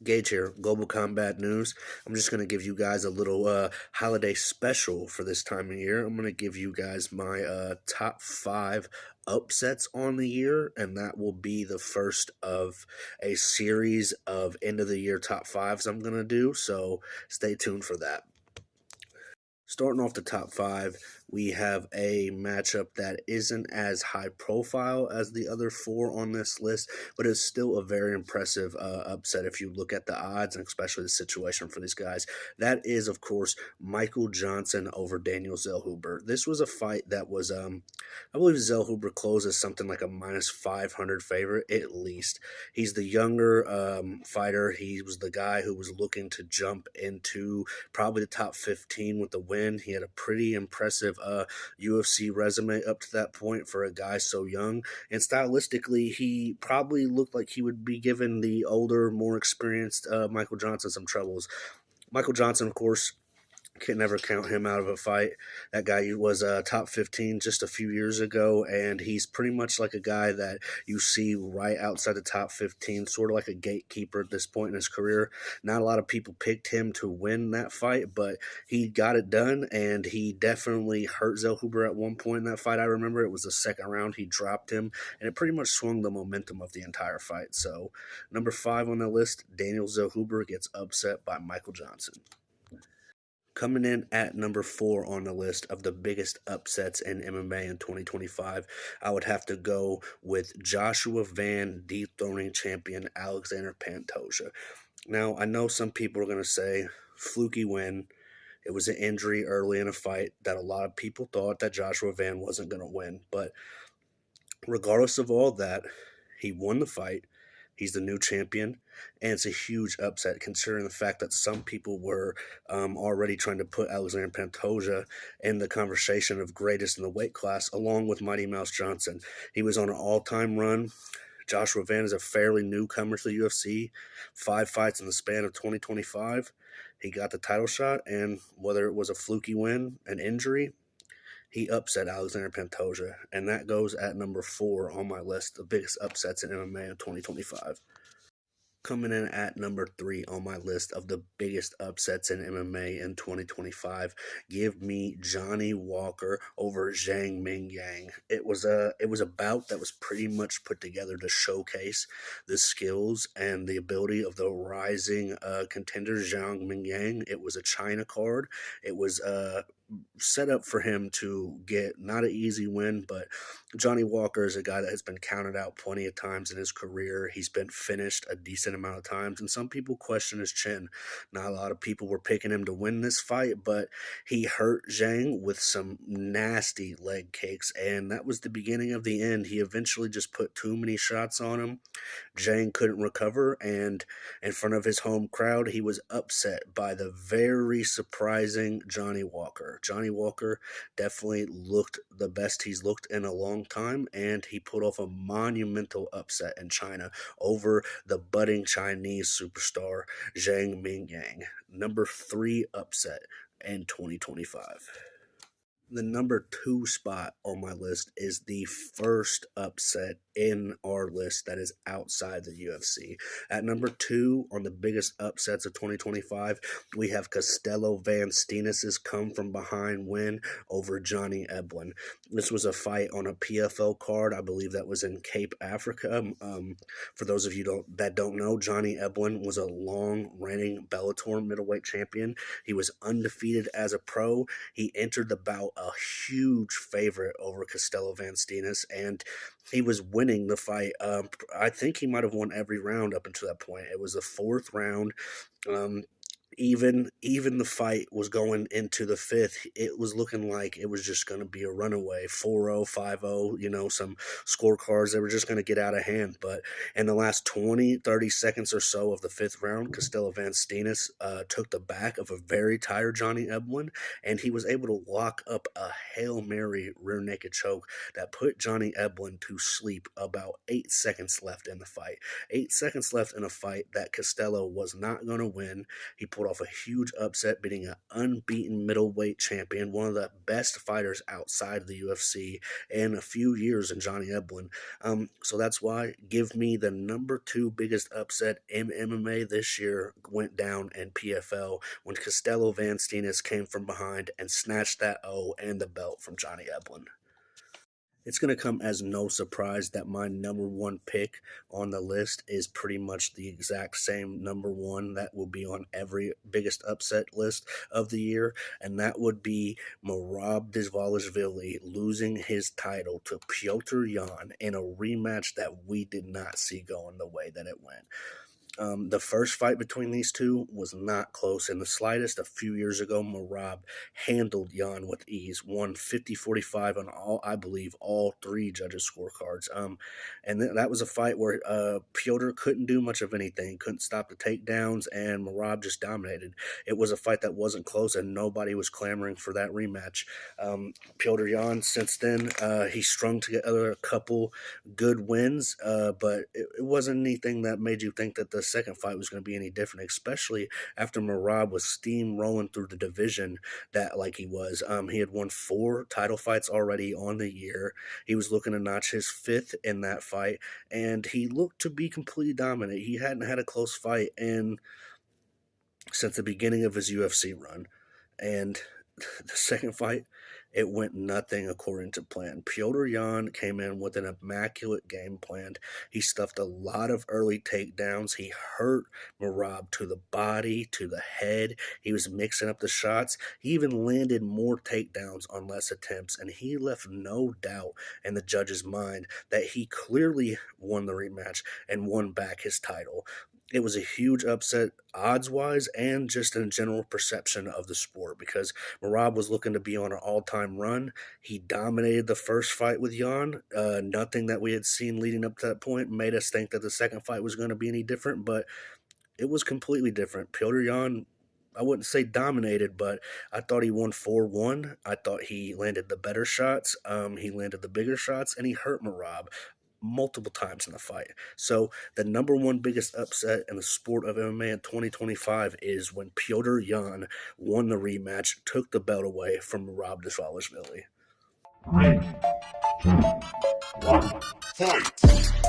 Gage here, Global Combat News. I'm just going to give you guys a little holiday special for this time of year. I'm going to give you guys my top 5 upsets on the year, and that will be the first of a series of end of the year top 5s I'm going to do, so stay tuned for that. Starting off the top 5, we have a matchup that isn't as high profile as the other 4 on this list, but it's still a very impressive upset if you look at the odds and especially the situation for these guys. That is, of course, Michael Johnson over Daniel Zellhuber. This was a fight that was, I believe Zellhuber closed as something like a minus 500 favorite at least. He's the younger fighter. He was the guy who was looking to jump into probably the top 15 with the win. He had a pretty impressive UFC resume up to that point for a guy so young. And stylistically, he probably looked like he would be giving the older, more experienced Michael Johnson some troubles. Michael Johnson, of course, can never count him out of a fight. That guy was top 15 just a few years ago, and he's pretty much like a guy that you see right outside the top 15, sort of like a gatekeeper at this point in his career. Not a lot of people picked him to win that fight, but he got it done, and he definitely hurt Zellhuber at one point in that fight. I remember it was the second round. He dropped him, and it pretty much swung the momentum of the entire fight. So, number 5 on the list, Daniel Zellhuber gets upset by Michael Johnson. Coming in at number 4 on the list of the biggest upsets in MMA in 2025, I would have to go with Joshua Van dethroning champion Alexander Pantoja. Now, I know some people are going to say, fluky win. It was an injury early in a fight that a lot of people thought that Joshua Van wasn't going to win. But regardless of all that, he won the fight. He's the new champion, and it's a huge upset considering the fact that some people were already trying to put Alexander Pantoja in the conversation of greatest in the weight class, along with Mighty Mouse Johnson. He was on an all-time run. Joshua Van is a fairly newcomer to the UFC, 5 fights in the span of 2025. He got the title shot, and whether it was a fluky win, an injury, he upset Alexander Pantoja, and that goes at number 4 on my list of biggest upsets in MMA in 2025. Coming in at number 3 on my list of the biggest upsets in MMA in 2025, give me Johnny Walker over Zhang Mingyang. It was a bout that was pretty much put together to showcase the skills and the ability of the rising contender Zhang Mingyang. It was a China card. It was set up for him to get not an easy win, but Johnny Walker is a guy that has been counted out plenty of times in his career. He's been finished a decent amount of times, and some people question his chin. Not a lot of people were picking him to win this fight, but he hurt Zhang with some nasty leg kicks, and that was the beginning of the end. He eventually just put too many shots on him. Zhang couldn't recover, and in front of his home crowd, he was upset by the very surprising Johnny Walker. Johnny Walker definitely looked the best he's looked in a long time, and he put off a monumental upset in China over the budding Chinese superstar Zhang Mingyang. Number 3 upset in 2025. The number 2 spot on my list is the first upset in our list that is outside the UFC. At number 2 on the biggest upsets of 2025, we have Castelo Van Steenis' come from behind win over Johnny Eblen. This was a fight on a PFL card. I believe that was in Cape Africa. For those of you that don't know, Johnny Eblen was a long-reigning Bellator middleweight champion. He was undefeated as a pro. He entered the bout a huge favorite over Castelo Van Steenis, and he was winning the fight. I think he might have won every round up until that point. It was the 4th round. Even the fight was going into the 5th. It was looking like it was just going to be a runaway 4-0, 5-0, some scorecards that were just going to get out of hand. But in the last 20-30 seconds or so of the 5th round, Castelo Van Steenis took the back of a very tired Johnny Eblen, and he was able to lock up a Hail Mary rear naked choke that put Johnny Eblen to sleep about 8 seconds left in the fight. 8 seconds left in a fight that Castelo was not going to win. He pulled pulled off a huge upset, beating an unbeaten middleweight champion, one of the best fighters outside of the UFC in a few years in Johnny Eblen. So that's why give me the number two biggest upset in MMA this year went down in PFL when Costello Van Steenis came from behind and snatched that O and the belt from Johnny Eblen. It's going to come as no surprise that my number one pick on the list is pretty much the exact same number one that will be on every biggest upset list of the year, and that would be Merab Dvalishvili losing his title to Piotr Jan in a rematch that we did not see going the way that it went. The first fight between these two was not close in the slightest. A few years ago, Merab handled Jan with ease, won 50-45 on all, I believe, all three judges' scorecards. And that was a fight where Piotr couldn't do much of anything, couldn't stop the takedowns, and Merab just dominated. It was a fight that wasn't close, and nobody was clamoring for that rematch. Piotr Jan, since then, he strung together a couple good wins, but it wasn't anything that made you think that the second fight was going to be any different, especially after Merab was steamrolling through the division that like he was. He had won 4 title fights already on the year. He was looking to notch his 5th in that fight, and he looked to be completely dominant. He hadn't had a close fight since the beginning of his UFC run. And the second fight, it went nothing according to plan. Piotr Jan came in with an immaculate game plan. He stuffed a lot of early takedowns. He hurt Merab to the body, to the head. He was mixing up the shots. He even landed more takedowns on less attempts, and he left no doubt in the judge's mind that he clearly won the rematch and won back his title. It was a huge upset odds-wise and just in general perception of the sport because Merab was looking to be on an all-time run. He dominated the first fight with Jan. Nothing that we had seen leading up to that point made us think that the second fight was going to be any different, but it was completely different. Piotr Jan, I wouldn't say dominated, but I thought he won 4-1. I thought he landed the better shots. He landed the bigger shots, and he hurt Merab multiple times in the fight. So the number one biggest upset in the sport of MMA in 2025 is when Piotr Jan won the rematch, took the belt away from Merab Dvalishvili. 3, 2, 1, fight!